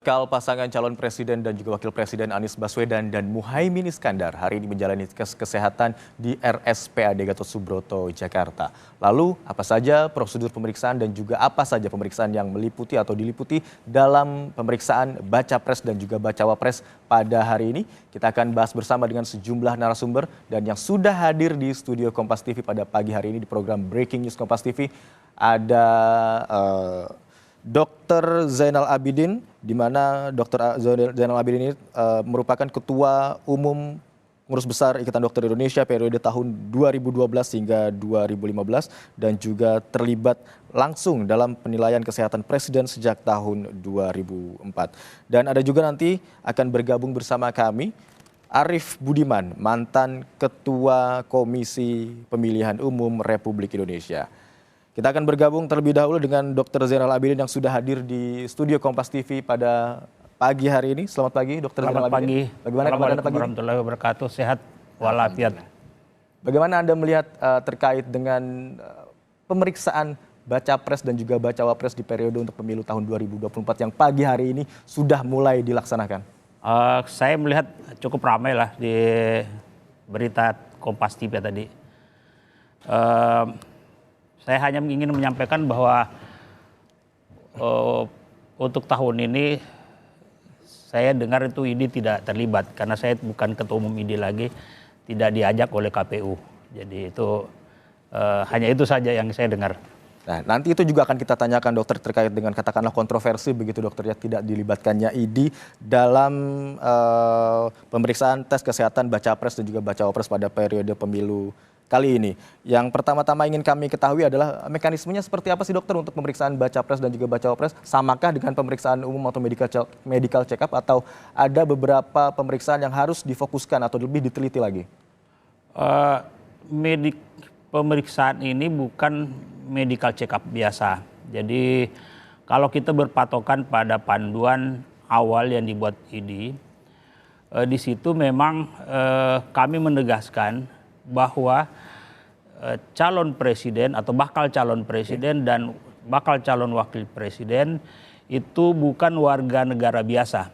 Pasangan calon presiden dan juga wakil presiden Anies Baswedan dan Muhaimin Iskandar hari ini menjalani tes kesehatan di RSPAD Gatot Subroto, Jakarta. Lalu apa saja prosedur pemeriksaan dan juga apa saja pemeriksaan yang meliputi atau diliputi dalam pemeriksaan baca pres dan juga bacawa pres pada hari ini? Kita akan bahas bersama dengan sejumlah narasumber dan yang sudah hadir di studio Kompas TV pada pagi hari ini di program Breaking News Kompas TV ada Dr. Zainal Abidin, di mana Dr. Zainal Abidin ini merupakan Ketua Umum Pengurus Besar Ikatan Dokter Indonesia periode tahun 2012 hingga 2015 dan juga terlibat langsung dalam penilaian kesehatan Presiden sejak tahun 2004. Dan ada juga nanti akan bergabung bersama kami Arief Budiman, mantan Ketua Komisi Pemilihan Umum Republik Indonesia. Kita akan bergabung terlebih dahulu dengan Dr. Zainal Abidin yang sudah hadir di studio Kompas TV pada pagi hari ini. Selamat pagi, Dr. Zainal Abidin. Bagaimana kabar Anda pagi? Warahmatullahi wabarakatuh. Sehat walafiat. Bagaimana Anda melihat terkait dengan pemeriksaan baca pres dan juga bacawa pres di periode untuk pemilu tahun 2024 yang pagi hari ini sudah mulai dilaksanakan? Saya melihat cukup ramai lah di berita Kompas TV tadi. Saya hanya ingin menyampaikan bahwa untuk tahun ini saya dengar itu ID tidak terlibat karena saya bukan ketua umum ID lagi, tidak diajak oleh KPU. Jadi itu hanya itu saja yang saya dengar. Nah, nanti itu juga akan kita tanyakan dokter terkait dengan katakanlah kontroversi begitu dokter ya tidak dilibatkannya ID dalam pemeriksaan tes kesehatan baca pres dan juga bacawa pres pada periode pemilu kali ini. Yang pertama-tama ingin kami ketahui adalah mekanismenya seperti apa sih dokter untuk pemeriksaan baca pres dan juga bacawa pres? Samakah dengan pemeriksaan umum atau medical check up atau ada beberapa pemeriksaan yang harus difokuskan atau lebih diteliti lagi? Pemeriksaan ini bukan medical check up biasa. Jadi kalau kita berpatokan pada panduan awal yang dibuat ID, di situ memang kami menegaskan bahwa calon presiden atau bakal calon presiden dan bakal calon wakil presiden itu bukan warga negara biasa.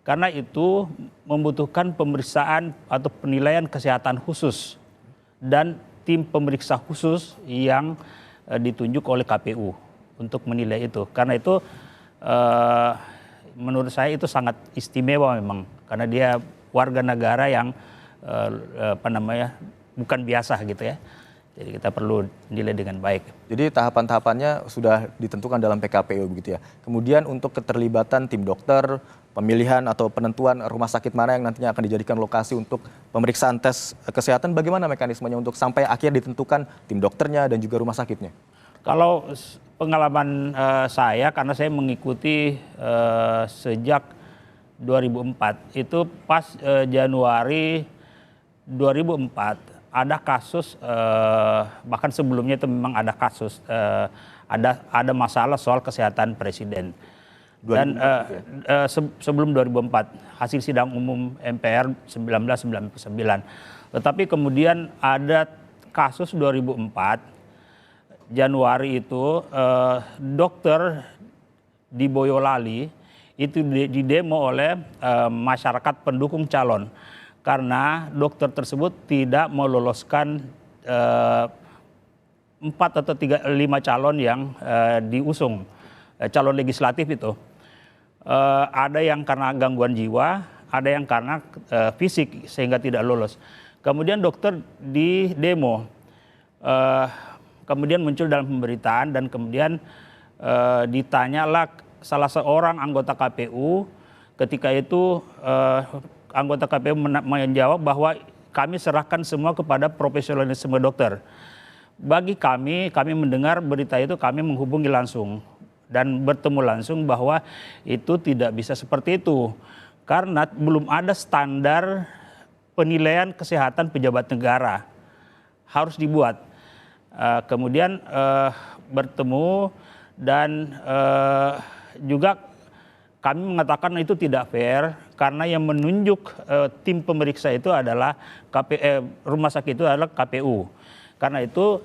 Karena itu membutuhkan pemeriksaan atau penilaian kesehatan khusus dan tim pemeriksa khusus yang ditunjuk oleh KPU untuk menilai itu. Karena itu menurut saya itu sangat istimewa memang karena dia warga negara yang bukan biasa gitu ya. Jadi kita perlu nilai dengan baik. Jadi tahapan-tahapannya sudah ditentukan dalam PKPU begitu ya. Kemudian untuk keterlibatan tim dokter, pemilihan atau penentuan rumah sakit mana yang nantinya akan dijadikan lokasi untuk pemeriksaan tes kesehatan, bagaimana mekanismenya untuk sampai akhir ditentukan tim dokternya dan juga rumah sakitnya? Kalau pengalaman saya karena saya mengikuti sejak 2004 itu pas Januari 2004 ada kasus bahkan sebelumnya itu memang ada kasus ada masalah soal kesehatan presiden dan sebelum 2004 hasil sidang umum MPR 1999 tetapi kemudian ada kasus 2004 Januari itu dokter di Boyolali itu didemo oleh masyarakat pendukung calon karena dokter tersebut tidak meloloskan 4 atau 5 calon yang diusung calon legislatif itu. Ada yang karena gangguan jiwa, ada yang karena fisik sehingga tidak lolos. Kemudian dokter di demo, kemudian muncul dalam pemberitaan dan kemudian ditanyalah salah seorang anggota KPU ketika itu anggota KPU menjawab bahwa kami serahkan semua kepada profesionalisme dokter. Bagi kami mendengar berita itu kami menghubungi langsung dan bertemu langsung bahwa itu tidak bisa seperti itu. Karena belum ada standar penilaian kesehatan pejabat negara. Harus dibuat. Kemudian bertemu dan juga kami mengatakan itu tidak fair karena yang menunjuk tim pemeriksa itu adalah rumah sakit itu adalah KPU. Karena itu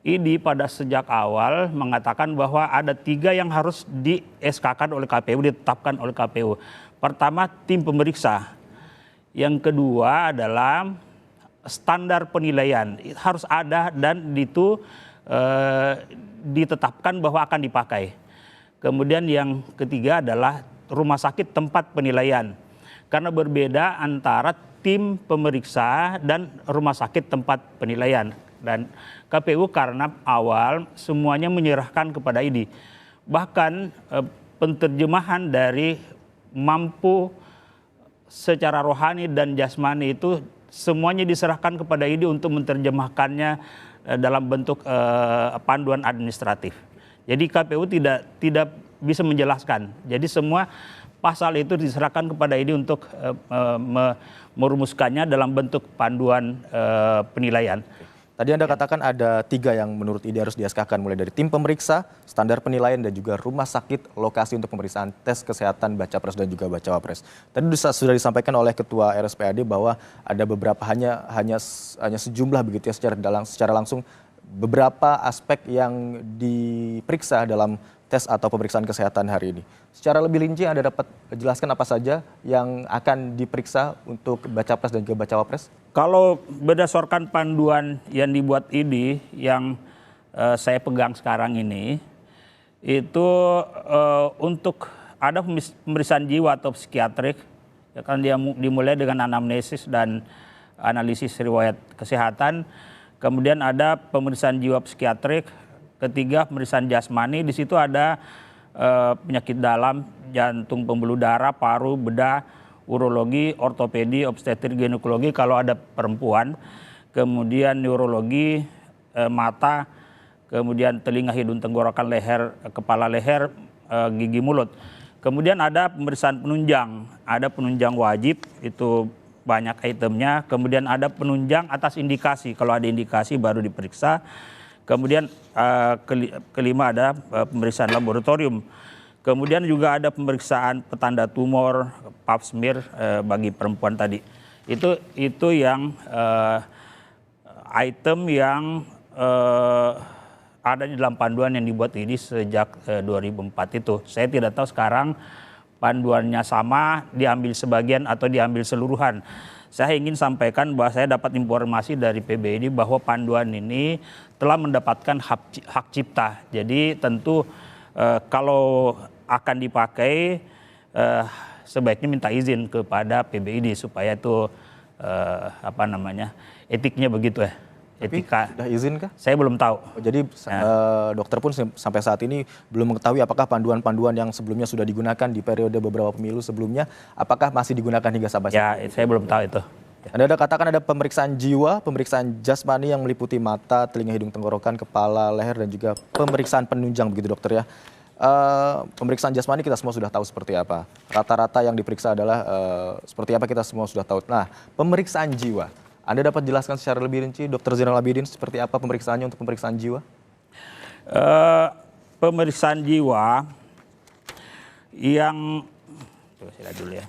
ID pada sejak awal mengatakan bahwa ada 3 yang harus di SK-kan oleh KPU, ditetapkan oleh KPU. Pertama, tim pemeriksa. Yang kedua adalah standar penilaian. Harus ada dan itu ditetapkan bahwa akan dipakai. Kemudian yang ketiga adalah rumah sakit tempat penilaian. Karena berbeda antara tim pemeriksa dan rumah sakit tempat penilaian. Dan KPU karena awal semuanya menyerahkan kepada ID. Bahkan penterjemahan dari mampu secara rohani dan jasmani itu semuanya diserahkan kepada ID untuk menerjemahkannya dalam bentuk panduan administratif. Jadi KPU tidak bisa menjelaskan. Jadi semua pasal itu diserahkan kepada ID untuk merumuskannya dalam bentuk panduan penilaian. Tadi Anda katakan ada 3 yang menurut ID harus di-SK-kan, mulai dari tim pemeriksa, standar penilaian, dan juga rumah sakit lokasi untuk pemeriksaan tes kesehatan baca pres dan juga bacawa pres. Tadi sudah disampaikan oleh Ketua RSPAD bahwa ada beberapa hanya sejumlah begitu ya secara langsung beberapa aspek yang diperiksa dalam tes atau pemeriksaan kesehatan hari ini. Secara lebih rinci Anda dapat jelaskan apa saja yang akan diperiksa untuk baca pres dan juga bacawa pres? Kalau berdasarkan panduan yang dibuat ID yang saya pegang sekarang ini, itu untuk ada pemeriksaan jiwa atau psikiatrik, ya kan dia dimulai dengan anamnesis dan analisis riwayat kesehatan. Kemudian ada pemeriksaan jiwa psikiatrik, ketiga pemeriksaan jasmani, di situ ada penyakit dalam, jantung, pembuluh darah, paru, bedah, urologi, ortopedi, obstetrik, ginekologi kalau ada perempuan, kemudian neurologi, mata, kemudian telinga, hidung, tenggorokan, leher, kepala, leher, gigi, mulut. Kemudian ada pemeriksaan penunjang, ada penunjang wajib, itu banyak itemnya. Kemudian ada penunjang atas indikasi, kalau ada indikasi baru diperiksa. Kemudian kelima ada pemeriksaan laboratorium. Kemudian juga ada pemeriksaan petanda tumor, pap smear bagi perempuan tadi. Itu yang item yang ada di dalam panduan yang dibuat ini sejak 2004 itu. Saya tidak tahu sekarang panduannya sama, diambil sebagian atau diambil seluruhan. Saya ingin sampaikan bahwa saya dapat informasi dari PBID bahwa panduan ini telah mendapatkan hak cipta. Jadi tentu kalau akan dipakai sebaiknya minta izin kepada PBID supaya itu etiknya begitu ya. Etika. Sudah izin kah? Saya belum tahu. Jadi dokter pun sampai saat ini belum mengetahui apakah panduan-panduan yang sebelumnya sudah digunakan di periode beberapa pemilu sebelumnya, apakah masih digunakan hingga sampai saat ini? Ya, saya belum tahu itu. Anda ada katakan ada pemeriksaan jiwa, pemeriksaan jasmani yang meliputi mata, telinga, hidung, tenggorokan, kepala, leher, dan juga pemeriksaan penunjang begitu dokter ya. Pemeriksaan jasmani kita semua sudah tahu seperti apa. Rata-rata yang diperiksa adalah seperti apa kita semua sudah tahu. Nah, pemeriksaan jiwa. Anda dapat jelaskan secara lebih rinci, Dr. Zainal Abidin, seperti apa pemeriksaannya untuk pemeriksaan jiwa? Pemeriksaan jiwa yang, coba saya lihat dulu ya.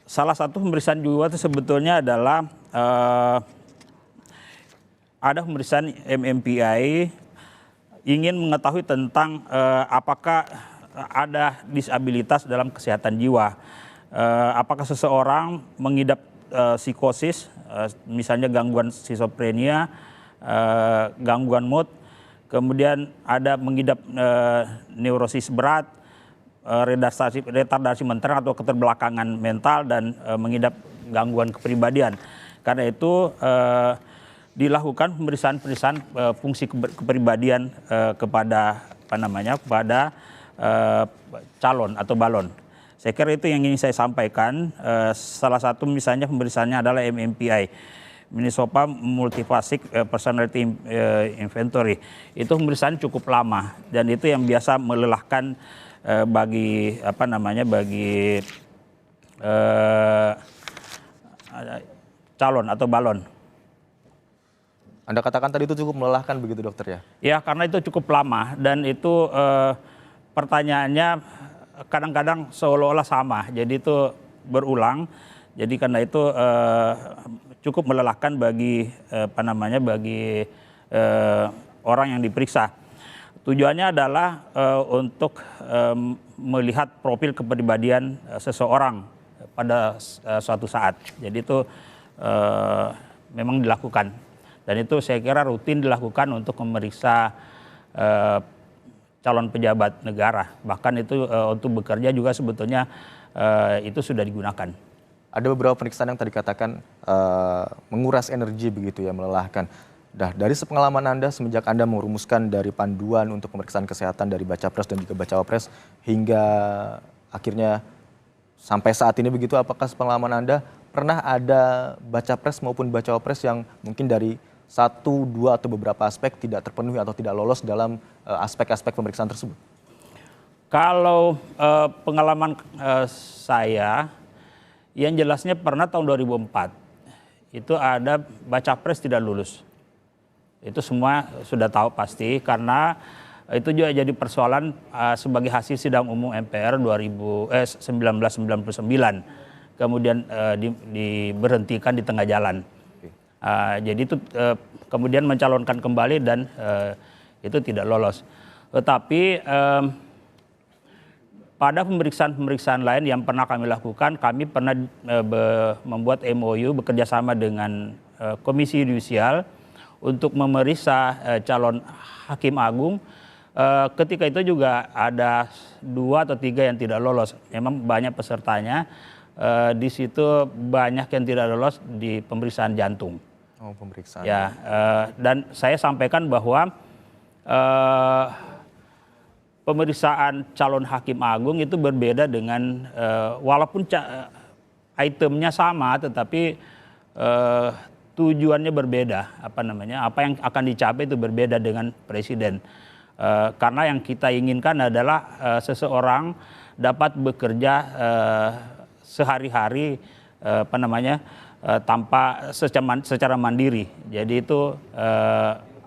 Salah satu pemeriksaan jiwa itu sebetulnya adalah ada pemeriksaan MMPI, ingin mengetahui tentang apakah ada disabilitas dalam kesehatan jiwa. Apakah seseorang mengidap psikosis, misalnya gangguan skizofrenia, gangguan mood, kemudian ada mengidap neurosis berat, retardasi mental atau keterbelakangan mental, dan mengidap gangguan kepribadian. Karena itu dilakukan pemeriksaan fungsi kepribadian kepada kepada calon atau balon. Saya kira itu yang ingin saya sampaikan. Salah satu misalnya pemeriksaannya adalah MMPI, Minnesota Multiphasic Personality Inventory. Itu pemeriksaan cukup lama dan itu yang biasa melelahkan bagi bagi calon atau balon. Anda katakan tadi itu cukup melelahkan begitu dokter ya? Ya, karena itu cukup lama dan itu pertanyaannya kadang-kadang seolah-olah sama, jadi itu berulang. Jadi karena itu cukup melelahkan bagi bagi orang yang diperiksa. Tujuannya adalah untuk melihat profil kepribadian seseorang pada suatu saat. Jadi itu memang dilakukan, dan itu saya kira rutin dilakukan untuk memeriksa calon pejabat negara. Bahkan itu untuk bekerja juga sebetulnya itu sudah digunakan. Ada beberapa pemeriksaan yang tadi katakan menguras energi begitu ya, melelahkan. Nah, dari sepengalaman Anda semenjak Anda merumuskan dari panduan untuk pemeriksaan kesehatan dari Baca Pres dan juga Bacawa Pres hingga akhirnya sampai saat ini begitu, apakah sepengalaman Anda pernah ada Baca Pres maupun Bacawa Pres yang mungkin dari satu, dua atau beberapa aspek tidak terpenuhi atau tidak lolos dalam aspek-aspek pemeriksaan tersebut? Kalau pengalaman saya, yang jelasnya pernah tahun 2004 itu ada Baca Pres tidak lulus. Itu semua sudah tahu pasti, karena itu juga jadi persoalan sebagai hasil sidang umum MPR 1999. Kemudian diberhentikan di tengah jalan. Jadi itu kemudian mencalonkan kembali dan itu tidak lolos. Tetapi pada pemeriksaan-pemeriksaan lain yang pernah kami lakukan, kami pernah membuat MOU bekerjasama dengan Komisi Yudisial untuk memeriksa calon Hakim Agung. Ketika itu juga ada 2 atau 3 yang tidak lolos. Memang banyak pesertanya. Di situ banyak yang tidak lolos di pemeriksaan jantung. Oh, pemeriksaan. Ya, dan saya sampaikan bahwa pemeriksaan calon Hakim Agung itu berbeda dengan walaupun itemnya sama, tetapi tujuannya berbeda. Apa yang akan dicapai itu berbeda dengan presiden. Karena yang kita inginkan adalah seseorang dapat bekerja sehari-hari tanpa secara mandiri. Jadi itu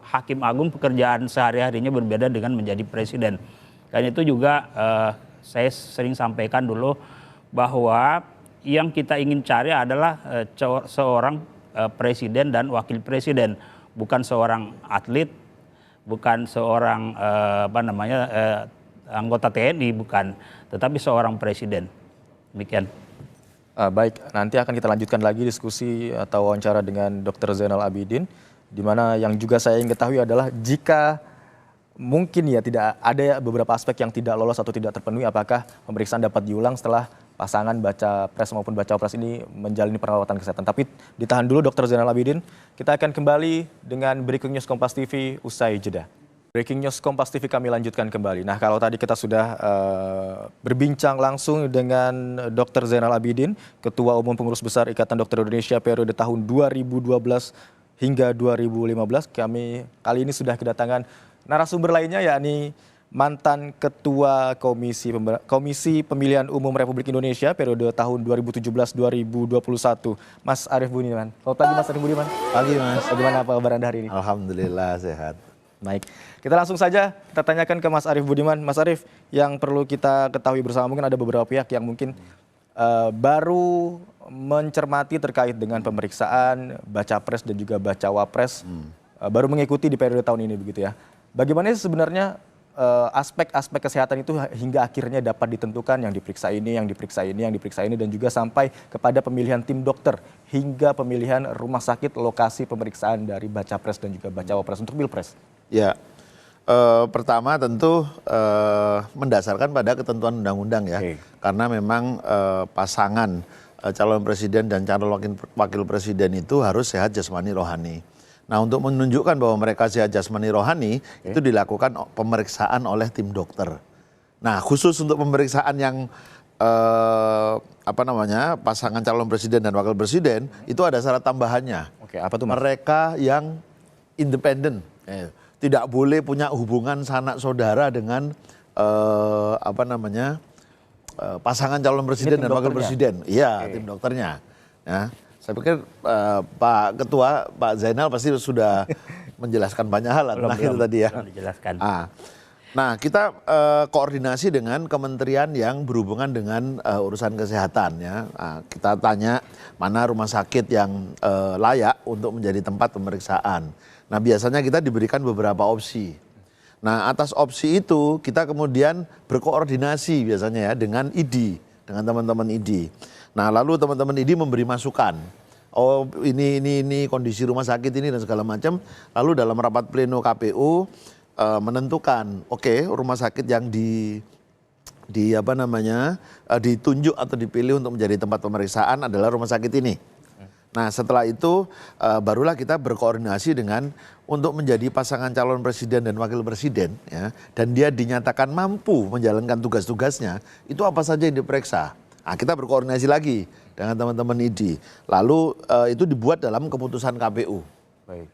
Hakim Agung pekerjaan sehari-harinya berbeda dengan menjadi presiden. Dan itu juga saya sering sampaikan dulu bahwa yang kita ingin cari adalah seorang presiden dan wakil presiden, bukan seorang atlet, bukan seorang anggota TNI, bukan, tetapi seorang presiden. Demikian. Baik, nanti akan kita lanjutkan lagi diskusi atau wawancara dengan Dr. Zainal Abidin, di mana yang juga saya ingin ketahui adalah jika mungkin ya tidak ada beberapa aspek yang tidak lolos atau tidak terpenuhi, apakah pemeriksaan dapat diulang setelah pasangan Baca Pres maupun Bacawa Pres ini menjalani perawatan kesehatan. Tapi ditahan dulu Dr. Zainal Abidin, kita akan kembali dengan Breaking News Kompas TV usai jeda. Breaking News Kompas TV kami lanjutkan kembali. Nah, kalau tadi kita sudah berbincang langsung dengan Dr. Zainal Abidin, Ketua Umum Pengurus Besar Ikatan Dokter Indonesia periode tahun 2012 hingga 2015. Kami kali ini sudah kedatangan narasumber lainnya, yakni mantan Ketua Komisi Pemilihan Umum Republik Indonesia periode tahun 2017-2021, Mas Arief Budiman. Selamat pagi Mas Arief Budiman. Pagi Mas. Bagaimana apa kabar Anda hari ini? Alhamdulillah sehat. Baik, kita langsung saja kita tanyakan ke Mas Arief Budiman. Mas Arief, yang perlu kita ketahui bersama, mungkin ada beberapa pihak yang mungkin baru mencermati terkait dengan pemeriksaan Baca Pres dan juga Bacawa Pres, baru mengikuti di periode tahun ini begitu ya. Bagaimana sebenarnya aspek-aspek kesehatan itu hingga akhirnya dapat ditentukan yang diperiksa ini, yang diperiksa ini, yang diperiksa ini, dan juga sampai kepada pemilihan tim dokter hingga pemilihan rumah sakit lokasi pemeriksaan dari Baca Pres dan juga Bacawa Pres untuk Pilpres? Ya, pertama tentu mendasarkan pada ketentuan undang-undang ya. Oke. Karena memang pasangan calon presiden dan calon wakil presiden itu harus sehat jasmani rohani. Nah, untuk menunjukkan bahwa mereka sehat jasmani rohani, itu dilakukan pemeriksaan oleh tim dokter. Nah, khusus untuk pemeriksaan yang pasangan calon presiden dan wakil presiden, itu ada syarat tambahannya. Oke, apa tuh Mas? Mereka yang independen, tidak boleh punya hubungan sanak saudara dengan pasangan calon presiden dan wakil presiden. Iya, tim dokternya. Ya. Saya pikir Pak Ketua, Pak Zainal pasti sudah menjelaskan banyak hal tentang itu tadi ya. Dijelaskan. Nah, kita koordinasi dengan kementerian yang berhubungan dengan urusan kesehatan ya. Nah, kita tanya mana rumah sakit yang layak untuk menjadi tempat pemeriksaan. Nah, biasanya kita diberikan beberapa opsi. Nah, atas opsi itu kita kemudian berkoordinasi biasanya ya dengan ID, dengan teman-teman ID. Nah, lalu teman-teman ID memberi masukan. Oh, ini kondisi rumah sakit ini dan segala macam. Lalu dalam rapat pleno KPU menentukan, oke, rumah sakit yang ditunjuk atau dipilih untuk menjadi tempat pemeriksaan adalah rumah sakit ini. Nah, setelah itu barulah kita berkoordinasi dengan untuk menjadi pasangan calon presiden dan wakil presiden ya, dan dia dinyatakan mampu menjalankan tugas-tugasnya, itu apa saja yang diperiksa. Nah, kita berkoordinasi lagi dengan teman-teman ID. Lalu itu dibuat dalam keputusan KPU. Baik.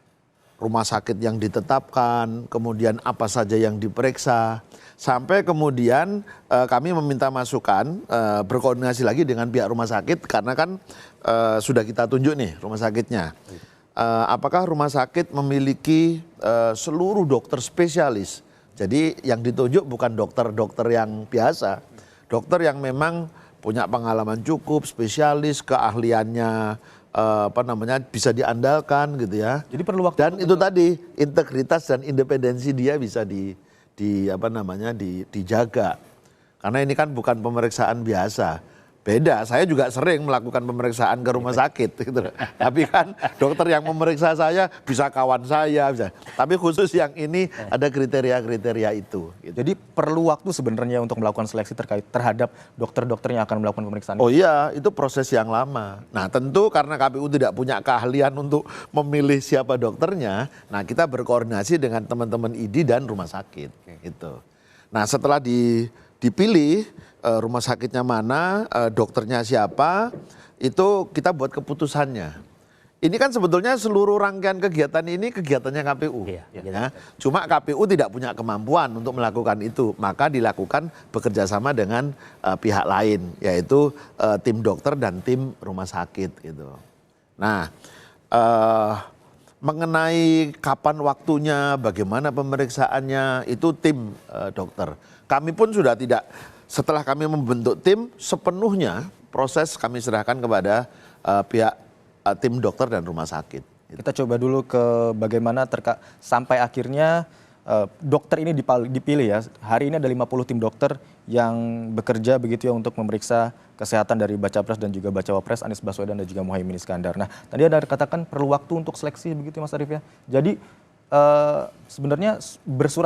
Rumah sakit yang ditetapkan, kemudian apa saja yang diperiksa, sampai kemudian kami meminta masukan, berkoordinasi lagi dengan pihak rumah sakit, karena kan sudah kita tunjuk nih rumah sakitnya. Apakah rumah sakit memiliki seluruh dokter spesialis? Jadi yang ditunjuk bukan dokter-dokter yang biasa, dokter yang memang punya pengalaman cukup, spesialis, keahliannya bisa diandalkan gitu ya. Jadi perlu waktu. Dan itu tadi integritas dan independensi dia bisa dijaga. Karena ini kan bukan pemeriksaan biasa. Beda, saya juga sering melakukan pemeriksaan ke rumah sakit gitu. Tapi kan dokter yang memeriksa saya bisa kawan saya, bisa. Tapi khusus yang ini ada kriteria-kriteria itu. Gitu. Jadi perlu waktu sebenarnya untuk melakukan seleksi terhadap dokter-dokter yang akan melakukan pemeriksaan. Oh iya, itu proses yang lama. Nah, tentu karena KPU tidak punya keahlian untuk memilih siapa dokternya, nah kita berkoordinasi dengan teman-teman ID dan rumah sakit. Gitu. Nah, setelah dipilih rumah sakitnya mana, dokternya siapa, itu kita buat keputusannya. Ini kan sebetulnya seluruh rangkaian kegiatan ini kegiatannya KPU. Iya, Ya. Cuma KPU tidak punya kemampuan untuk melakukan itu, maka dilakukan bekerjasama dengan pihak lain, yaitu tim dokter dan tim rumah sakit gitu. Nah, mengenai kapan waktunya, bagaimana pemeriksaannya, itu tim dokter. Kami pun sudah tidak, setelah kami membentuk tim, sepenuhnya proses kami serahkan kepada pihak tim dokter dan rumah sakit. Kita coba dulu ke bagaimana sampai akhirnya dokter ini dipilih ya. Hari ini ada 50 tim dokter yang bekerja begitu ya untuk memeriksa kesehatan dari Baca Pres dan juga Bacawa Pres Anies Baswedan dan juga Muhaimin Iskandar. Nah, tadi ada katakan perlu waktu untuk seleksi begitu Mas Arief ya. Jadi sebenarnya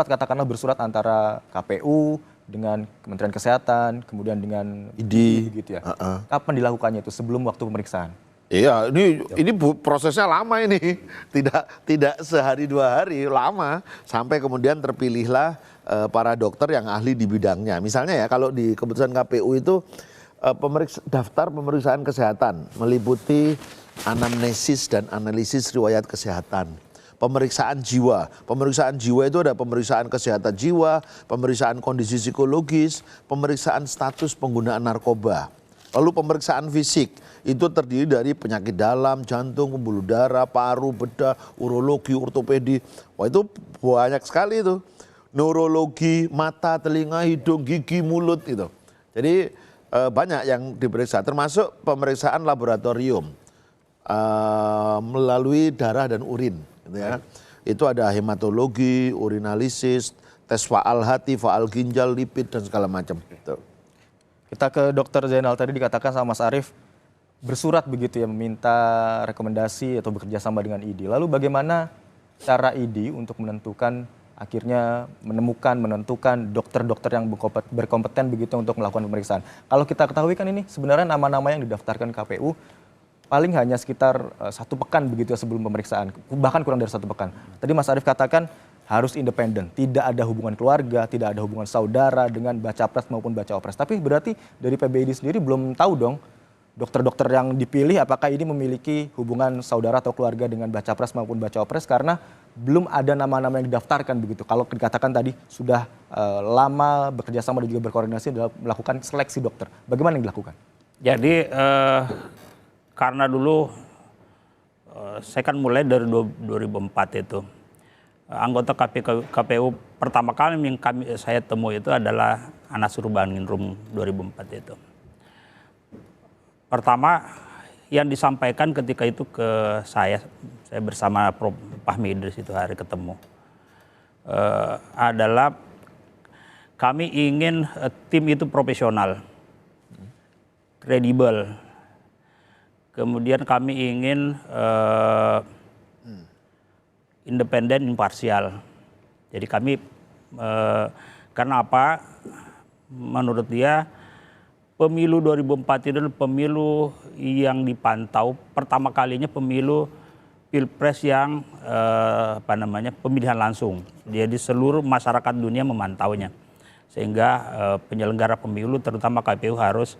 katakanlah bersurat antara KPU dengan Kementerian Kesehatan, kemudian dengan ID gitu ya. Kapan dilakukannya itu sebelum waktu pemeriksaan? Iya, ini prosesnya lama ini, tidak sehari dua hari, lama sampai kemudian terpilihlah para dokter yang ahli di bidangnya. Misalnya ya kalau di keputusan KPU itu daftar pemeriksaan kesehatan meliputi anamnesis dan analisis riwayat kesehatan. Pemeriksaan jiwa itu ada pemeriksaan kesehatan jiwa, pemeriksaan kondisi psikologis, pemeriksaan status penggunaan narkoba. Lalu pemeriksaan fisik itu terdiri dari penyakit dalam, jantung, pembuluh darah, paru, bedah, urologi, ortopedi. Wah, itu banyak sekali itu. Neurologi, mata, telinga, hidung, gigi, mulut itu. Jadi banyak yang diperiksa, termasuk pemeriksaan laboratorium melalui darah dan urin. Gitu ya. Itu ada hematologi, urinalisis, tes faal hati, faal ginjal, lipid dan segala macam. Gitu. Kita ke Dr. Zainal, tadi dikatakan sama Mas Arief bersurat begitu ya meminta rekomendasi atau bekerja sama dengan ID. Lalu bagaimana cara ID untuk akhirnya menentukan dokter-dokter yang berkompeten begitu untuk melakukan pemeriksaan. Kalau kita ketahui kan ini sebenarnya nama-nama yang didaftarkan KPU paling hanya sekitar 1 pekan begitu ya sebelum pemeriksaan, bahkan kurang dari 1 pekan. Tadi Mas Arief katakan harus independen, tidak ada hubungan keluarga, tidak ada hubungan saudara dengan Baca Pres maupun Bacawa Pres. Tapi berarti dari PBID sendiri belum tahu dong dokter-dokter yang dipilih apakah ini memiliki hubungan saudara atau keluarga dengan Baca Pres maupun Bacawa Pres karena belum ada nama-nama yang didaftarkan begitu. Kalau dikatakan tadi sudah lama bekerja sama dan juga berkoordinasi dalam melakukan seleksi dokter. Bagaimana yang dilakukan? Jadi karena dulu saya kan mulai dari 2004 itu. Anggota KPU pertama kali yang saya temui itu adalah Anas Urbaningrum 2004 itu. Pertama yang disampaikan ketika itu ke saya bersama Prof. Fahmi Idris itu hari ketemu, adalah kami ingin tim itu profesional, kredibel. Kemudian kami ingin independen, imparsial. Jadi kami, karena apa? Menurut dia, pemilu 2004 itu adalah pemilu yang dipantau pertama kalinya, pemilu pilpres yang pemilihan langsung. Jadi seluruh masyarakat dunia memantaunya, sehingga penyelenggara pemilu terutama KPU harus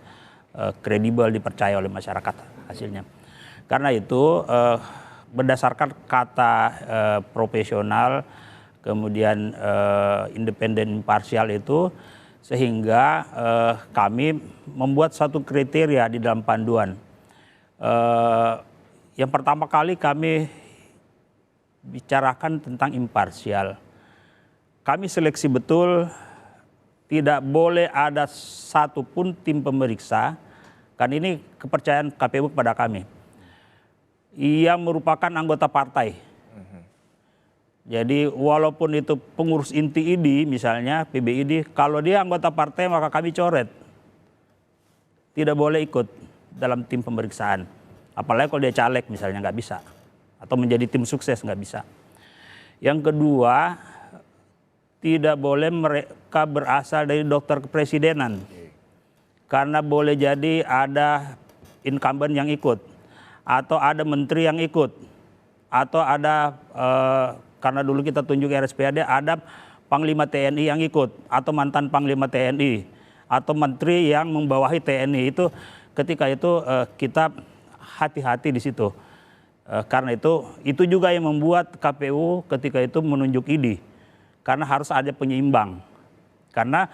kredibel, dipercaya oleh masyarakat hasilnya. Karena itu berdasarkan kata profesional, kemudian independen, imparsial itu, sehingga kami membuat satu kriteria di dalam panduan. Yang pertama kali kami bicarakan tentang imparsial. Kami seleksi betul, tidak boleh ada satupun tim pemeriksa, kan ini kepercayaan KPU kepada kami, yang merupakan anggota partai. Jadi walaupun itu pengurus inti ID misalnya, PBID, kalau dia anggota partai maka kami coret. Tidak boleh ikut dalam tim pemeriksaan. Apalagi kalau dia caleg misalnya, nggak bisa. Atau menjadi tim sukses, nggak bisa. Yang kedua, tidak boleh mereka berasal dari dokter kepresidenan. Karena boleh jadi ada incumbent yang ikut. Atau ada menteri yang ikut. Atau ada... karena dulu kita tunjuk RSPAD, ada Panglima TNI yang ikut, atau mantan Panglima TNI, atau menteri yang membawahi TNI. Itu ketika itu kita hati-hati di situ. Karena itu juga yang membuat KPU ketika itu menunjuk ID. Karena harus ada penyeimbang. Karena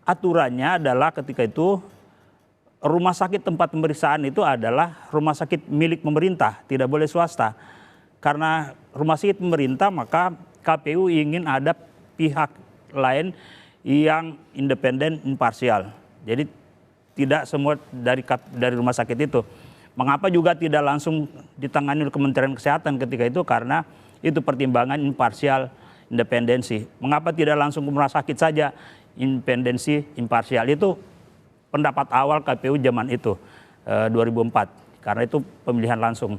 aturannya adalah ketika itu rumah sakit tempat pemeriksaan itu adalah rumah sakit milik pemerintah, tidak boleh swasta. Karena rumah sakit pemerintah, maka KPU ingin ada pihak lain yang independen, imparsial. Jadi tidak semua dari rumah sakit itu. Mengapa juga tidak langsung ditangani oleh Kementerian Kesehatan ketika itu? Karena itu pertimbangan imparsial, independensi. Mengapa tidak langsung ke rumah sakit saja, independensi, imparsial? Itu pendapat awal KPU zaman itu, 2004. Karena itu pemilihan langsung.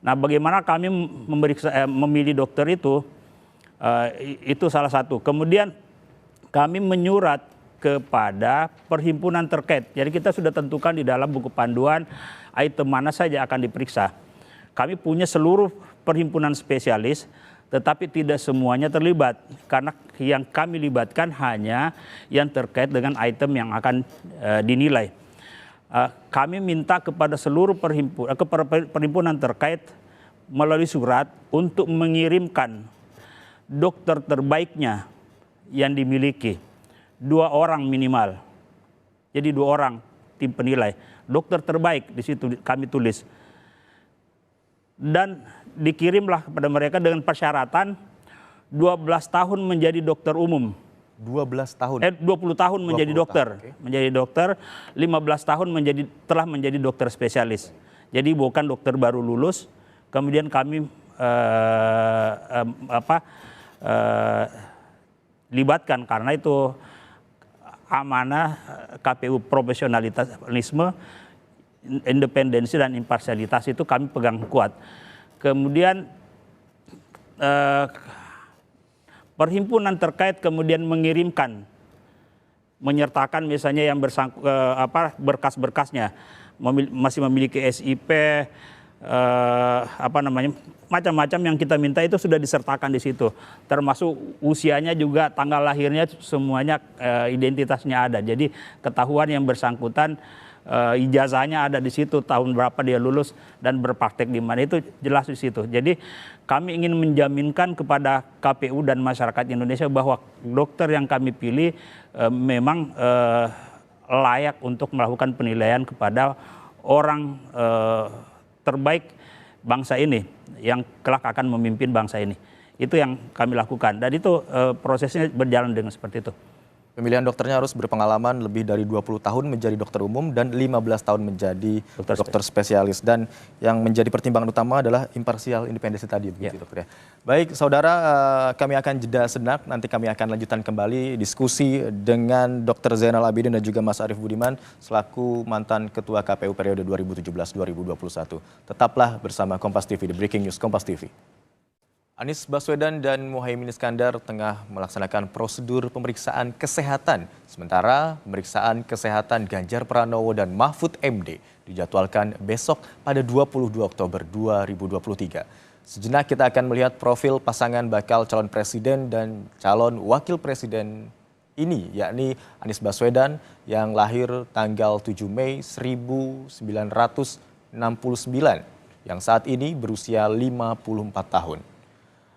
Nah, bagaimana kami memilih dokter itu salah satu. Kemudian kami menyurat kepada perhimpunan terkait. Jadi kita sudah tentukan di dalam buku panduan item mana saja akan diperiksa. Kami punya seluruh perhimpunan spesialis, tetapi tidak semuanya terlibat. Karena yang kami libatkan hanya yang terkait dengan item yang akan dinilai. Kami minta kepada seluruh perhimpunan terkait melalui surat untuk mengirimkan dokter terbaiknya yang dimiliki, 2 orang minimal. Jadi 2 orang tim penilai, dokter terbaik di situ kami tulis. Dan dikirimlah kepada mereka dengan persyaratan 12 tahun menjadi dokter umum. 12 tahun. 20 tahun menjadi dokter, okay. Menjadi dokter, 15 tahun telah menjadi dokter spesialis. Jadi bukan dokter baru lulus, kemudian kami libatkan karena itu amanah KPU, profesionalisme, independensi dan imparsialitas itu kami pegang kuat. Kemudian perhimpunan terkait kemudian mengirimkan, menyertakan misalnya yang berkas-berkasnya, masih memiliki SIP, macam-macam yang kita minta itu sudah disertakan di situ. Termasuk usianya juga, tanggal lahirnya semuanya, identitasnya ada. Jadi ketahuan yang bersangkutan, ijazahnya ada di situ, tahun berapa dia lulus dan berpraktek di mana, itu jelas di situ. Jadi kami ingin menjaminkan kepada KPU dan masyarakat Indonesia bahwa dokter yang kami pilih memang layak untuk melakukan penilaian kepada orang terbaik bangsa ini yang kelak akan memimpin bangsa ini. Itu yang kami lakukan dan itu prosesnya berjalan dengan seperti itu. Pemilihan dokternya harus berpengalaman lebih dari 20 tahun menjadi dokter umum dan 15 tahun menjadi dokter spesialis. Dan yang menjadi pertimbangan utama adalah imparsial independensi tadi, begitu dokter ya. Baik saudara, kami akan jeda sejenak, nanti kami akan lanjutkan kembali diskusi dengan Dr. Zainal Abidin dan juga Mas Arief Budiman selaku mantan Ketua KPU periode 2017-2021. Tetaplah bersama Kompas TV, di Breaking News Kompas TV. Anies Baswedan dan Muhaimin Iskandar tengah melaksanakan prosedur pemeriksaan kesehatan. Sementara pemeriksaan kesehatan Ganjar Pranowo dan Mahfud MD dijadwalkan besok pada 22 Oktober 2023. Sejenak kita akan melihat profil pasangan bakal calon presiden dan calon wakil presiden ini, yakni Anies Baswedan yang lahir tanggal 7 Mei 1969, yang saat ini berusia 54 tahun.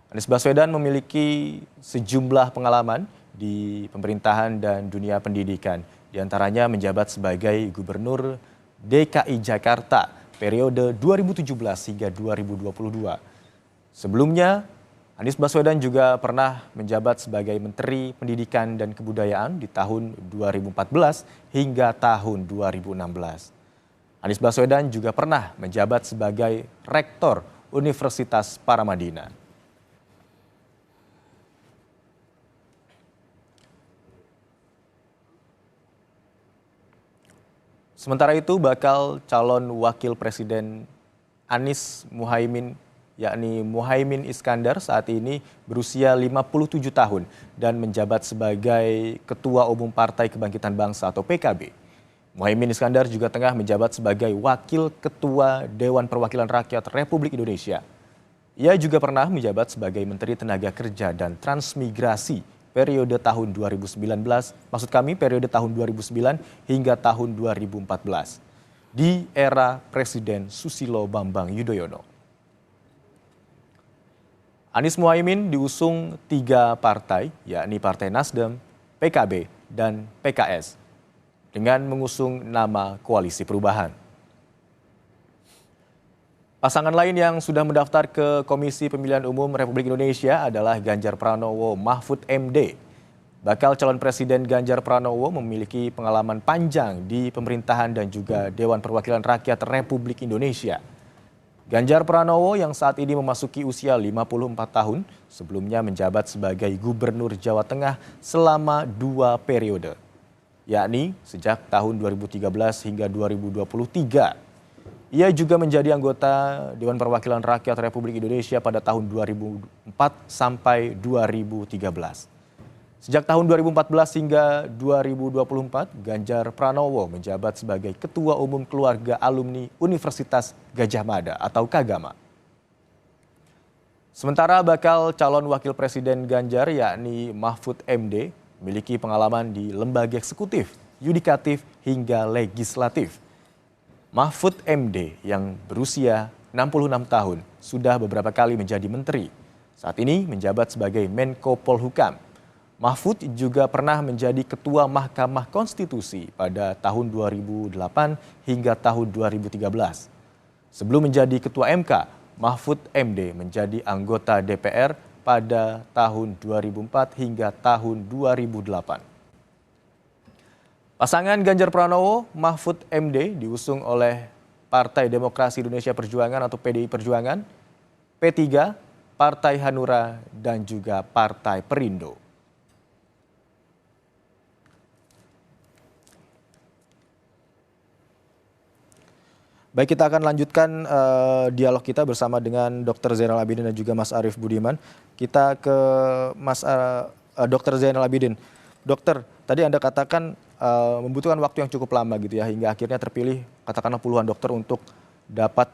Anies Baswedan memiliki sejumlah pengalaman di pemerintahan dan dunia pendidikan. Di antaranya menjabat sebagai Gubernur DKI Jakarta periode 2017 hingga 2022. Sebelumnya, Anies Baswedan juga pernah menjabat sebagai Menteri Pendidikan dan Kebudayaan di tahun 2014 hingga tahun 2016. Anies Baswedan juga pernah menjabat sebagai Rektor Universitas Paramadina. Sementara itu, bakal calon wakil presiden Anies Muhaimin, yakni Muhaimin Iskandar saat ini berusia 57 tahun dan menjabat sebagai Ketua Umum Partai Kebangkitan Bangsa atau PKB. Muhaimin Iskandar juga tengah menjabat sebagai Wakil Ketua Dewan Perwakilan Rakyat Republik Indonesia. Ia juga pernah menjabat sebagai Menteri Tenaga Kerja dan Transmigrasi periode tahun 2019, maksud kami periode tahun 2009 hingga tahun 2014 di era Presiden Susilo Bambang Yudhoyono. Anies Muhaimin diusung 3 partai, yakni Partai Nasdem, PKB, dan PKS, dengan mengusung nama Koalisi Perubahan. Pasangan lain yang sudah mendaftar ke Komisi Pemilihan Umum Republik Indonesia adalah Ganjar Pranowo Mahfud MD. Bakal calon presiden Ganjar Pranowo memiliki pengalaman panjang di pemerintahan dan juga Dewan Perwakilan Rakyat Republik Indonesia. Ganjar Pranowo yang saat ini memasuki usia 54 tahun, sebelumnya menjabat sebagai Gubernur Jawa Tengah selama 2 periode, yakni sejak tahun 2013 hingga 2023. Ia juga menjadi anggota Dewan Perwakilan Rakyat Republik Indonesia pada tahun 2004 sampai 2013. Sejak tahun 2014 hingga 2024, Ganjar Pranowo menjabat sebagai Ketua Umum Keluarga Alumni Universitas Gadjah Mada atau KAGAMA. Sementara bakal calon wakil presiden Ganjar yakni Mahfud MD memiliki pengalaman di lembaga eksekutif, yudikatif hingga legislatif. Mahfud MD yang berusia 66 tahun sudah beberapa kali menjadi menteri. Saat ini menjabat sebagai Menko Polhukam. Mahfud juga pernah menjadi Ketua Mahkamah Konstitusi pada tahun 2008 hingga tahun 2013. Sebelum menjadi Ketua MK, Mahfud MD menjadi anggota DPR pada tahun 2004 hingga tahun 2008. Pasangan Ganjar Pranowo, Mahfud MD diusung oleh Partai Demokrasi Indonesia Perjuangan atau PDI Perjuangan, P3, Partai Hanura, dan juga Partai Perindo. Baik, kita akan lanjutkan dialog kita bersama dengan Dr. Zainal Abidin dan juga Mas Arief Budiman. Kita ke Dr. Zainal Abidin. Dokter, tadi Anda katakan membutuhkan waktu yang cukup lama gitu ya, hingga akhirnya terpilih katakanlah puluhan dokter untuk dapat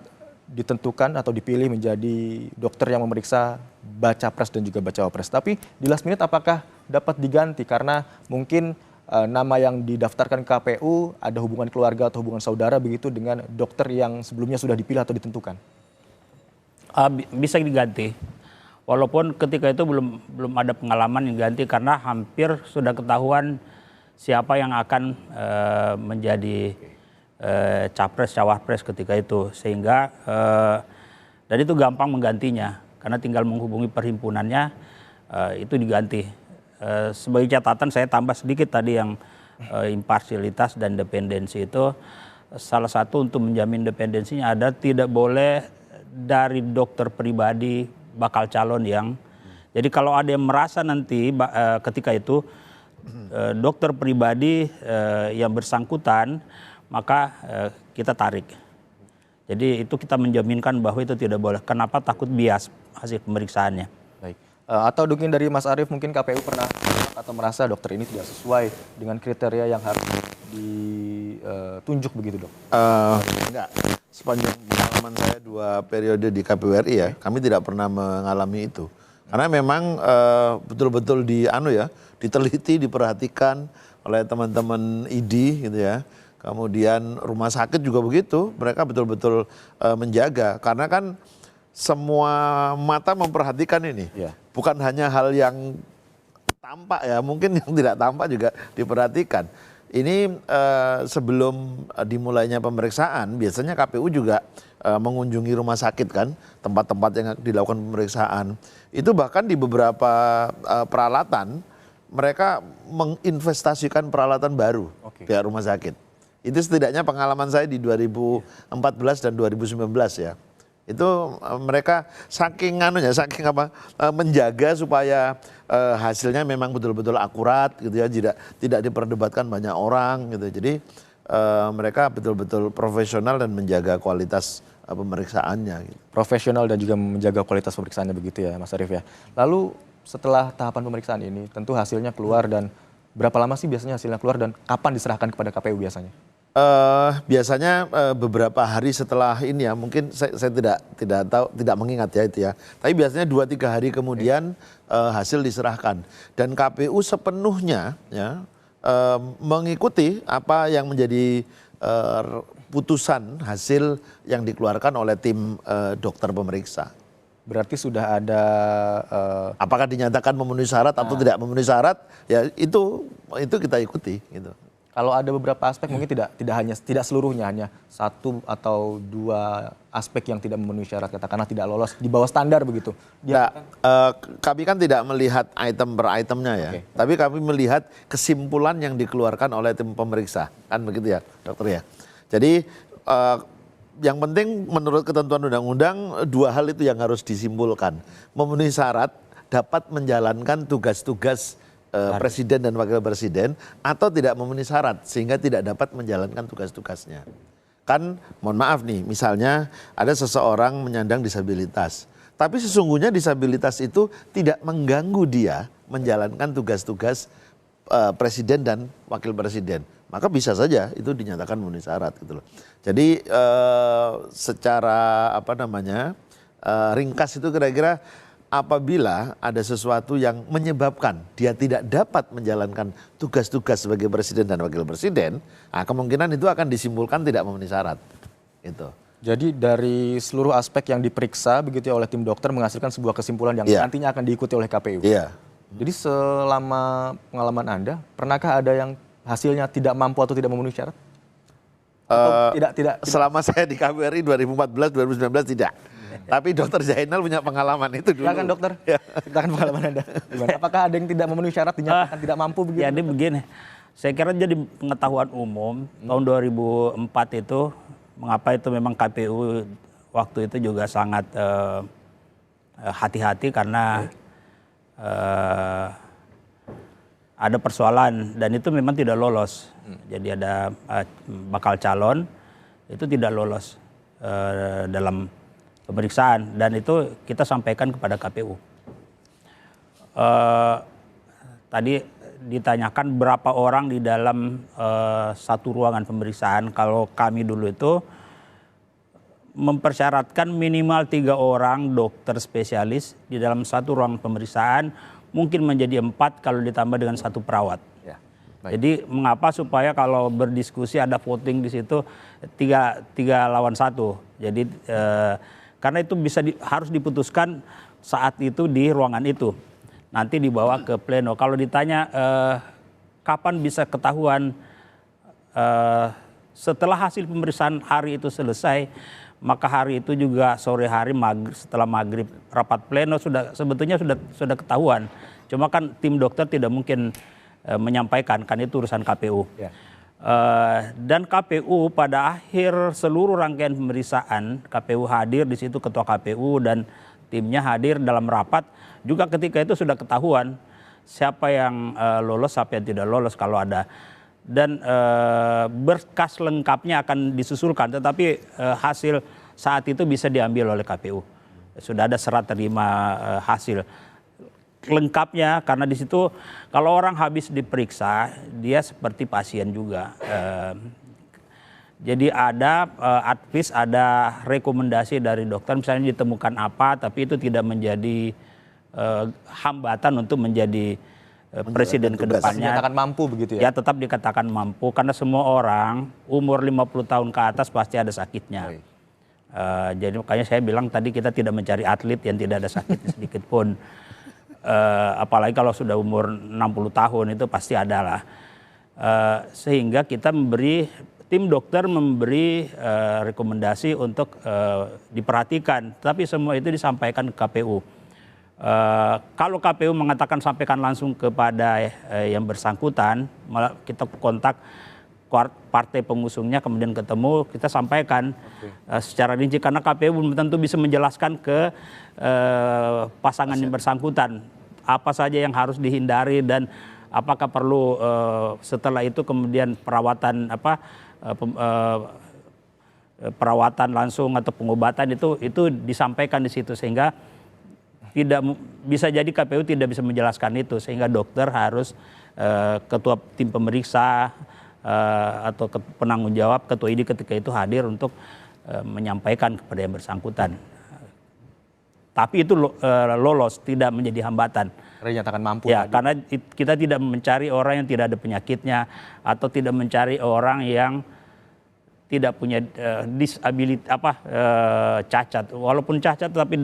ditentukan atau dipilih menjadi dokter yang memeriksa baca pres dan juga baca wapres. Tapi di last minute apakah dapat diganti karena mungkin nama yang didaftarkan KPU ada hubungan keluarga atau hubungan saudara begitu dengan dokter yang sebelumnya sudah dipilih atau ditentukan? Bisa diganti. Walaupun ketika itu belum ada pengalaman yang ganti karena hampir sudah ketahuan siapa yang akan menjadi capres cawapres ketika itu, sehingga dan itu gampang menggantinya karena tinggal menghubungi perhimpunannya itu diganti. Sebagai catatan saya tambah sedikit tadi yang imparsialitas dan independensi itu, salah satu untuk menjamin independensinya ada tidak boleh dari dokter pribadi bakal calon yang, jadi kalau ada yang merasa nanti ketika itu dokter pribadi yang bersangkutan, maka kita tarik. Jadi itu kita menjaminkan bahwa itu tidak boleh. Kenapa? Takut bias hasil pemeriksaannya. Baik. Atau mungkin dari Mas Arief, mungkin KPU pernah atau merasa dokter ini tidak sesuai dengan kriteria yang harus ditunjuk begitu, Dok? Enggak. Sepanjang pengalaman saya 2 periode di KPU RI ya, kami tidak pernah mengalami itu. Karena memang betul-betul diteliti, diperhatikan oleh teman-teman ID gitu ya. Kemudian rumah sakit juga begitu, mereka betul-betul menjaga. Karena kan semua mata memperhatikan ini. Ya. Bukan hanya hal yang tampak ya, mungkin yang tidak tampak juga diperhatikan. Ini sebelum dimulainya pemeriksaan, biasanya KPU juga mengunjungi rumah sakit kan, tempat-tempat yang dilakukan pemeriksaan. Itu bahkan di beberapa peralatan, mereka menginvestasikan peralatan baru ke rumah sakit. Itu setidaknya pengalaman saya di 2014 dan 2019 ya. Itu mereka saking menjaga supaya hasilnya memang betul-betul akurat gitu ya, tidak diperdebatkan banyak orang gitu. Jadi mereka betul-betul profesional dan menjaga kualitas pemeriksaannya gitu. Profesional dan juga menjaga kualitas pemeriksaannya begitu ya, Mas Arief ya. Lalu setelah tahapan pemeriksaan ini tentu hasilnya keluar, dan berapa lama sih biasanya hasilnya keluar dan kapan diserahkan kepada KPU biasanya? Biasanya beberapa hari setelah ini ya, mungkin saya tidak tahu, tidak mengingat ya itu ya. Tapi biasanya 2-3 hari kemudian hasil diserahkan, dan KPU sepenuhnya ya mengikuti apa yang menjadi putusan hasil yang dikeluarkan oleh tim dokter pemeriksa. Berarti sudah ada apakah dinyatakan memenuhi syarat atau tidak memenuhi syarat, ya itu kita ikuti gitu. Kalau ada beberapa aspek mungkin tidak seluruhnya, hanya 1 atau 2 aspek yang tidak memenuhi syarat, katakanlah tidak lolos di bawah standar begitu. Kami kan tidak melihat item per itemnya ya, tapi kami melihat kesimpulan yang dikeluarkan oleh tim pemeriksa, kan begitu ya, dokter ya. Jadi yang penting menurut ketentuan undang-undang 2 hal itu yang harus disimpulkan: memenuhi syarat, dapat menjalankan tugas-tugas presiden dan wakil presiden, atau tidak memenuhi syarat sehingga tidak dapat menjalankan tugas-tugasnya. Kan mohon maaf nih, misalnya ada seseorang menyandang disabilitas, tapi sesungguhnya disabilitas itu tidak mengganggu dia menjalankan tugas-tugas presiden dan wakil presiden, maka bisa saja itu dinyatakan memenuhi syarat gitu loh. Jadi secara ringkas itu kira-kira apabila ada sesuatu yang menyebabkan dia tidak dapat menjalankan tugas-tugas sebagai presiden dan wakil presiden, kemungkinan itu akan disimpulkan tidak memenuhi syarat. Gitu. Jadi dari seluruh aspek yang diperiksa begitu ya oleh tim dokter menghasilkan sebuah kesimpulan yang nantinya akan diikuti oleh KPU. Iya. Jadi selama pengalaman Anda, pernahkah ada yang hasilnya tidak mampu atau tidak memenuhi syarat? Atau tidak? Selama saya di KPU RI 2014-2019 tidak. Tapi Dokter Zainal punya pengalaman itu dulu. Silakan dokter, ceritakan pengalaman Anda. Gimana? Apakah ada yang tidak memenuhi syarat dinyatakan tidak mampu begitu? Jadi begini, saya kira jadi pengetahuan umum tahun 2004 itu, mengapa itu memang KPU waktu itu juga sangat hati-hati karena ada persoalan dan itu memang tidak lolos. Jadi ada bakal calon itu tidak lolos dalam pemeriksaan, dan itu kita sampaikan kepada KPU. Tadi ditanyakan berapa orang di dalam satu ruangan pemeriksaan. Kalau kami dulu itu mempersyaratkan minimal 3 orang dokter spesialis di dalam satu ruang pemeriksaan, mungkin menjadi 4 kalau ditambah dengan 1 perawat. Ya, jadi mengapa supaya kalau berdiskusi ada voting di situ 3 lawan 1. Jadi karena itu harus diputuskan saat itu di ruangan itu. Nanti dibawa ke pleno. Kalau ditanya kapan bisa ketahuan setelah hasil pemeriksaan hari itu selesai, maka hari itu juga sore hari setelah maghrib rapat pleno sebetulnya sudah ketahuan. Cuma kan tim dokter tidak mungkin menyampaikan, kan itu urusan KPU. Ya. Dan KPU pada akhir seluruh rangkaian pemeriksaan, KPU hadir di situ, ketua KPU dan timnya hadir dalam rapat. Juga ketika itu sudah ketahuan siapa yang lolos, siapa yang tidak lolos kalau ada. Dan berkas lengkapnya akan disusulkan, tetapi hasil saat itu bisa diambil oleh KPU. Sudah ada serat terima hasil lengkapnya, karena di situ kalau orang habis diperiksa dia seperti pasien juga. Jadi ada advis, ada rekomendasi dari dokter, misalnya ditemukan apa, tapi itu tidak menjadi hambatan untuk menjadi presiden ke depannya. Dikatakan mampu begitu ya? Ya, tetap dikatakan mampu, karena semua orang umur 50 tahun ke atas pasti ada sakitnya. Jadi makanya saya bilang tadi kita tidak mencari atlet yang tidak ada sakitnya sedikit pun. Apalagi kalau sudah umur 60 tahun itu pasti ada lah. Sehingga kita tim dokter memberi rekomendasi untuk diperhatikan. Tapi semua itu disampaikan ke KPU. Kalau KPU mengatakan sampaikan langsung kepada yang bersangkutan, malah kita kontak partai pengusungnya, kemudian ketemu, kita sampaikan secara rinci, karena KPU belum tentu bisa menjelaskan ke pasangan yang bersangkutan apa saja yang harus dihindari dan apakah perlu setelah itu kemudian perawatan langsung atau pengobatan, itu disampaikan di situ, sehingga tidak bisa jadi KPU tidak bisa menjelaskan itu, sehingga dokter harus ketua tim pemeriksa atau penanggung jawab, ketua ID ketika itu hadir untuk menyampaikan kepada yang bersangkutan. Tapi itu lolos, tidak menjadi hambatan. Karena dinyatakan mampu. Ya, karena kita tidak mencari orang yang tidak ada penyakitnya atau tidak mencari orang yang tidak punya disabilitas cacat. Walaupun cacat, tapi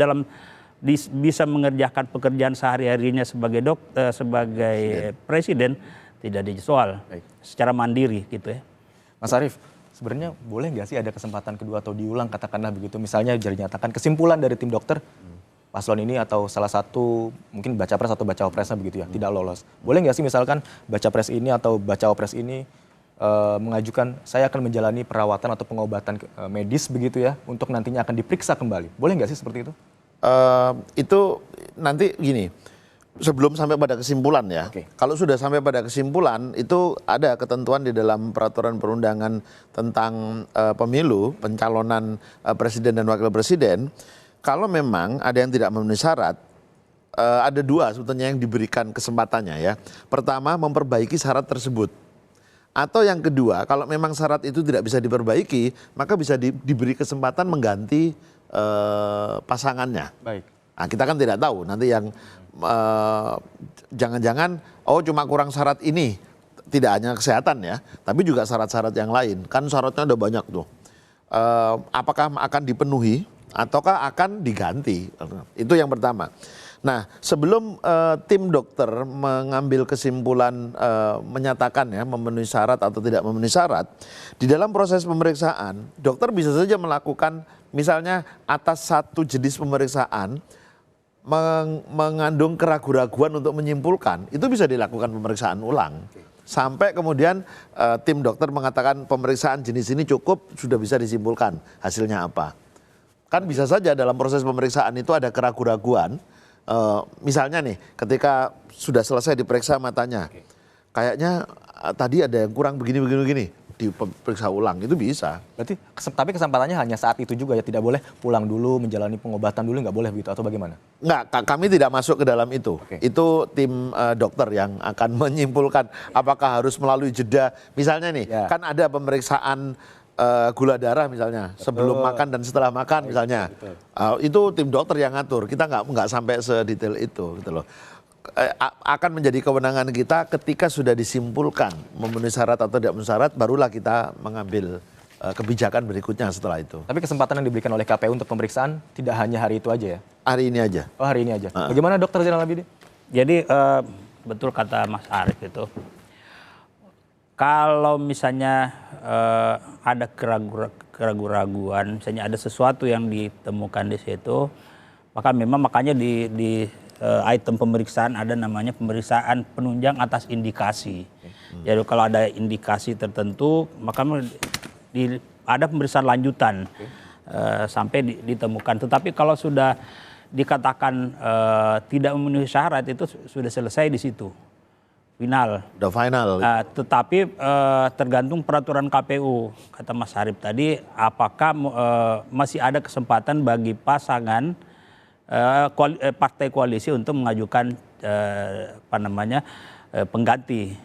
bisa mengerjakan pekerjaan sehari-harinya sebagai dokter, sebagai presiden, tidak disoal secara mandiri gitu ya. Mas Arief, sebenarnya boleh nggak sih ada kesempatan kedua atau diulang, katakanlah begitu, misalnya dinyatakan kesimpulan dari tim dokter paslon ini atau salah satu mungkin baca pres atau baca opresnya begitu ya, tidak lolos. Boleh nggak sih misalkan baca pres ini atau baca opres ini mengajukan saya akan menjalani perawatan atau pengobatan medis begitu ya, untuk nantinya akan diperiksa kembali. Boleh nggak sih seperti itu? Itu nanti gini, sebelum sampai pada kesimpulan ya. Kalau sudah sampai pada kesimpulan, itu ada ketentuan di dalam peraturan perundangan tentang pemilu, pencalonan presiden dan wakil presiden. Kalau memang ada yang tidak memenuhi syarat, ada dua sebetulnya yang diberikan kesempatannya ya. Pertama, memperbaiki syarat tersebut. Atau yang kedua, kalau memang syarat itu tidak bisa diperbaiki, maka bisa diberi kesempatan mengganti pasangannya. Baik. Nah, kita kan tidak tahu nanti yang jangan-jangan cuma kurang syarat ini, tidak hanya kesehatan ya, tapi juga syarat-syarat yang lain. Kan syaratnya ada banyak tuh. Apakah akan dipenuhi ataukah akan diganti? Itu yang pertama. Nah, sebelum tim dokter mengambil kesimpulan menyatakan ya memenuhi syarat atau tidak memenuhi syarat, di dalam proses pemeriksaan dokter bisa saja melakukan misalnya atas satu jenis pemeriksaan mengandung keraguan-raguan untuk menyimpulkan, itu bisa dilakukan pemeriksaan ulang. Sampai kemudian tim dokter mengatakan pemeriksaan jenis ini cukup, sudah bisa disimpulkan hasilnya apa. Kan bisa saja dalam proses pemeriksaan itu ada keraguan-raguan. Misalnya nih, ketika sudah selesai diperiksa matanya, kayaknya tadi ada yang kurang begini, diperiksa ulang, itu bisa. Berarti tapi kesempatannya hanya saat itu juga ya, tidak boleh pulang dulu, menjalani pengobatan dulu, nggak boleh begitu atau bagaimana? Nggak, kami tidak masuk ke dalam itu. Itu tim dokter yang akan menyimpulkan apakah harus melalui jeda. Misalnya nih, kan ada pemeriksaan gula darah misalnya, sebelum makan dan setelah makan misalnya. Itu tim dokter yang ngatur, kita nggak sampai sedetail itu gitu loh. Akan menjadi kewenangan kita ketika sudah disimpulkan memenuhi syarat atau tidak memenuhi syarat, barulah kita mengambil kebijakan berikutnya setelah itu. Tapi kesempatan yang diberikan oleh KPU untuk pemeriksaan tidak hanya hari itu aja ya? Hari ini aja. Oh, hari ini aja. Bagaimana Dr. Zainal Abidin? Jadi betul kata Mas Arief itu, Kalau misalnya ada keraguan-keraguan, misalnya ada sesuatu yang ditemukan di situ, maka memang makanya di item pemeriksaan ada namanya pemeriksaan penunjang atas indikasi. Jadi kalau ada indikasi tertentu, maka ada pemeriksaan lanjutan sampai ditemukan. Tetapi kalau sudah dikatakan tidak memenuhi syarat, itu sudah selesai di situ. Final. Udah final. Tetapi tergantung peraturan KPU, kata Mas Arief tadi, apakah masih ada kesempatan bagi pasangan partai koalisi untuk mengajukan pengganti.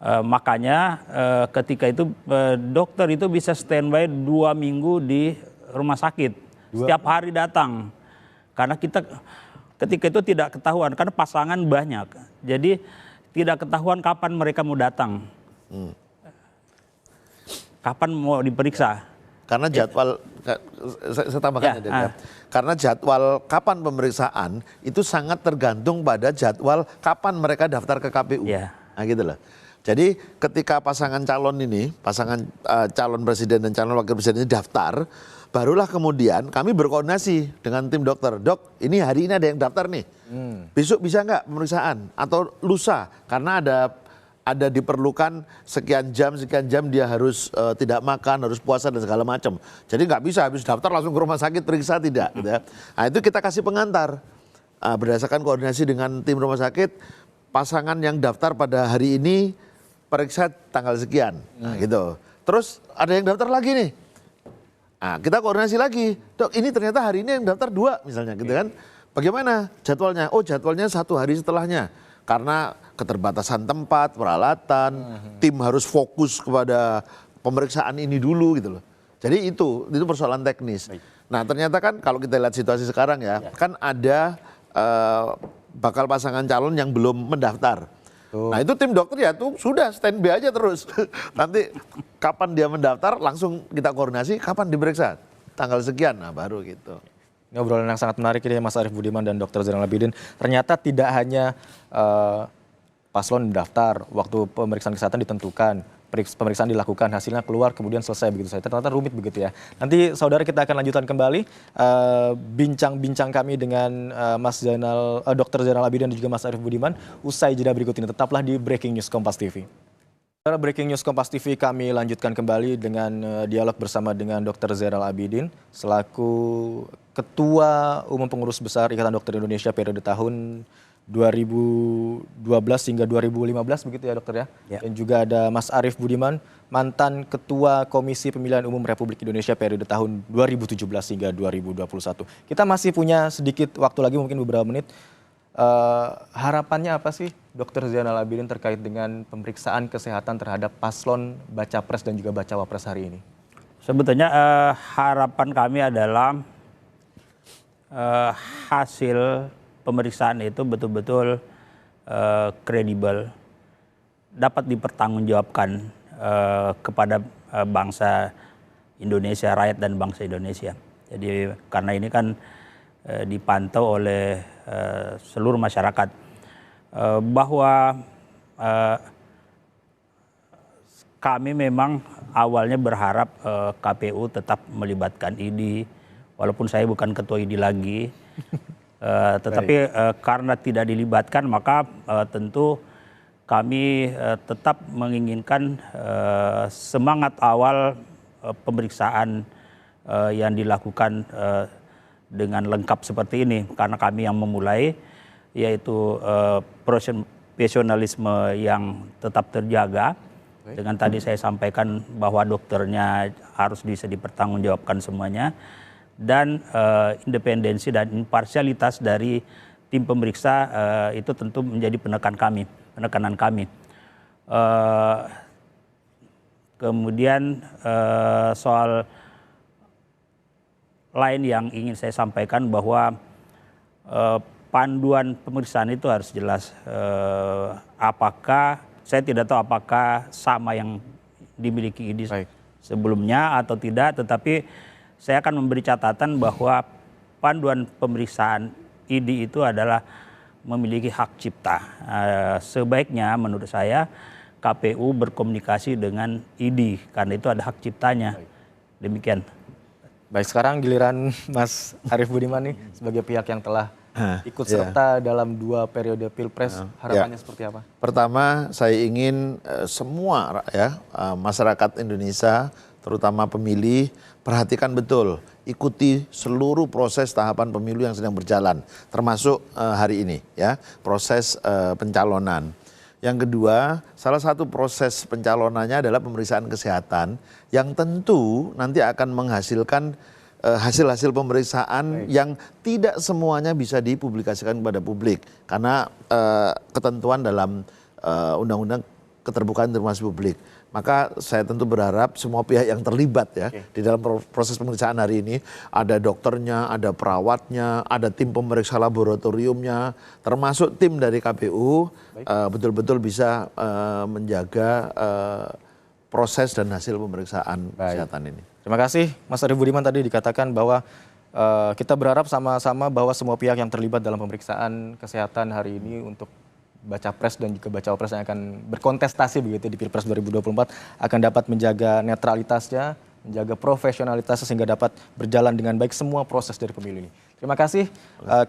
Makanya ketika itu dokter itu bisa standby 2 minggu di rumah sakit, setiap hari datang, karena ketika itu tidak ketahuan, karena pasangan banyak, jadi tidak ketahuan kapan mereka mau datang, kapan mau diperiksa. Karena jadwal, saya tambahkan ya, karena jadwal kapan pemeriksaan itu sangat tergantung pada jadwal kapan mereka daftar ke KPU. Nah gitu loh. Jadi ketika pasangan calon ini, pasangan calon presiden dan calon wakil presiden ini daftar, barulah kemudian kami berkoordinasi dengan tim dokter. Dok, ini hari ini ada yang daftar nih. Besok bisa nggak pemeriksaan? Atau lusa? Karena ada diperlukan sekian jam dia harus tidak makan, harus puasa dan segala macam. Jadi nggak bisa habis daftar langsung ke rumah sakit periksa, tidak. Gitu ya. Nah itu kita kasih pengantar. Berdasarkan koordinasi dengan tim rumah sakit, pasangan yang daftar pada hari ini periksa tanggal sekian. Nah gitu. Terus ada yang daftar lagi nih. Nah, kita koordinasi lagi, dok ini ternyata hari ini yang daftar 2 misalnya gitu kan. Bagaimana jadwalnya? Oh jadwalnya 1 hari setelahnya. Karena keterbatasan tempat, peralatan, tim harus fokus kepada pemeriksaan ini dulu gitu loh. Jadi itu persoalan teknis. Nah ternyata kan kalau kita lihat situasi sekarang ya, kan ada bakal pasangan calon yang belum mendaftar. Nah itu tim dokter ya tuh sudah standby aja terus. Nanti kapan dia mendaftar langsung kita koordinasi kapan diperiksa. Tanggal sekian, nah baru gitu. Ini obrolan yang sangat menarik ini Mas Arief Budiman dan Dr. Zainal Abidin. Ternyata tidak hanya paslon mendaftar, waktu pemeriksaan kesehatan ditentukan, pemeriksaan dilakukan, hasilnya keluar, kemudian selesai begitu saja. Ternyata rumit begitu ya. Nanti saudara kita akan lanjutkan kembali bincang-bincang kami dengan Dr. Zainal Abidin dan juga Mas Arief Budiman usai jeda berikut ini. Tetaplah di Breaking News Kompas TV. Breaking News Kompas TV kami lanjutkan kembali dengan dialog bersama dengan Dr. Zainal Abidin selaku Ketua Umum Pengurus Besar Ikatan Dokter Indonesia periode tahun 2012 hingga 2015 begitu ya dokter ya. Dan juga ada Mas Arief Budiman, mantan Ketua Komisi Pemilihan Umum Republik Indonesia periode tahun 2017 hingga 2021. Kita masih punya sedikit waktu lagi, mungkin beberapa menit. Harapannya apa sih Dr. Zainal Abidin terkait dengan pemeriksaan kesehatan terhadap paslon baca pres dan juga bacawa pres hari ini? Sebetulnya harapan kami adalah hasil pemeriksaan itu betul-betul kredibel, dapat dipertanggungjawabkan kepada bangsa Indonesia, rakyat dan bangsa Indonesia. Jadi karena ini kan dipantau oleh seluruh masyarakat bahwa kami memang awalnya berharap KPU tetap melibatkan ID, walaupun saya bukan ketua ID lagi. Tetapi karena tidak dilibatkan maka tentu kami tetap menginginkan semangat awal pemeriksaan yang dilakukan dengan lengkap seperti ini, karena kami yang memulai, yaitu profesionalisme yang tetap terjaga. Dengan tadi saya sampaikan bahwa dokternya harus bisa dipertanggungjawabkan semuanya, dan independensi dan imparsialitas dari tim pemeriksa itu tentu menjadi penekanan kami. Kemudian soal lain yang ingin saya sampaikan bahwa panduan pemeriksaan itu harus jelas. Apakah saya tidak tahu apakah sama yang dimiliki ID sebelumnya atau tidak, tetapi saya akan memberi catatan bahwa panduan pemeriksaan ID itu adalah memiliki hak cipta. Sebaiknya menurut saya KPU berkomunikasi dengan ID karena itu ada hak ciptanya. Demikian. Baik, sekarang giliran Mas Arief Budiman nih sebagai pihak yang telah ikut serta dalam 2 periode Pilpres, harapannya seperti apa? Pertama, saya ingin semua masyarakat Indonesia, terutama pemilih, perhatikan betul, ikuti seluruh proses tahapan pemilu yang sedang berjalan, termasuk hari ini, ya, proses pencalonan. Yang kedua, salah satu proses pencalonannya adalah pemeriksaan kesehatan yang tentu nanti akan menghasilkan hasil-hasil pemeriksaan yang tidak semuanya bisa dipublikasikan kepada publik karena ketentuan dalam Undang-Undang Keterbukaan Informasi Publik. Maka saya tentu berharap semua pihak yang terlibat ya di dalam proses pemeriksaan hari ini, ada dokternya, ada perawatnya, ada tim pemeriksa laboratoriumnya, termasuk tim dari KPU betul-betul bisa menjaga proses dan hasil pemeriksaan kesehatan ini. Terima kasih Mas Arief Budiman, tadi dikatakan bahwa kita berharap sama-sama bahwa semua pihak yang terlibat dalam pemeriksaan kesehatan hari ini untuk baca pres dan juga baca pres yang akan berkontestasi begitu di Pilpres 2024 akan dapat menjaga netralitasnya, menjaga profesionalitasnya sehingga dapat berjalan dengan baik semua proses dari pemilu ini. Terima kasih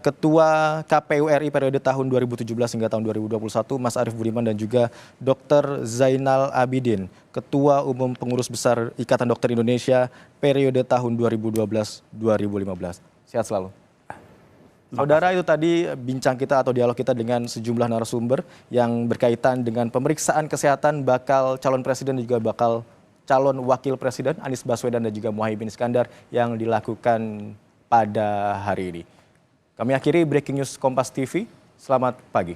Ketua KPU RI periode tahun 2017 hingga tahun 2021 Mas Arief Budiman dan juga Dr. Zainal Abidin, Ketua Umum Pengurus Besar Ikatan Dokter Indonesia periode tahun 2012-2015. Sehat selalu. Saudara, itu tadi bincang kita atau dialog kita dengan sejumlah narasumber yang berkaitan dengan pemeriksaan kesehatan bakal calon presiden dan juga bakal calon wakil presiden Anies Baswedan dan juga Muhaimin Iskandar yang dilakukan pada hari ini. Kami akhiri Breaking News Kompas TV. Selamat pagi.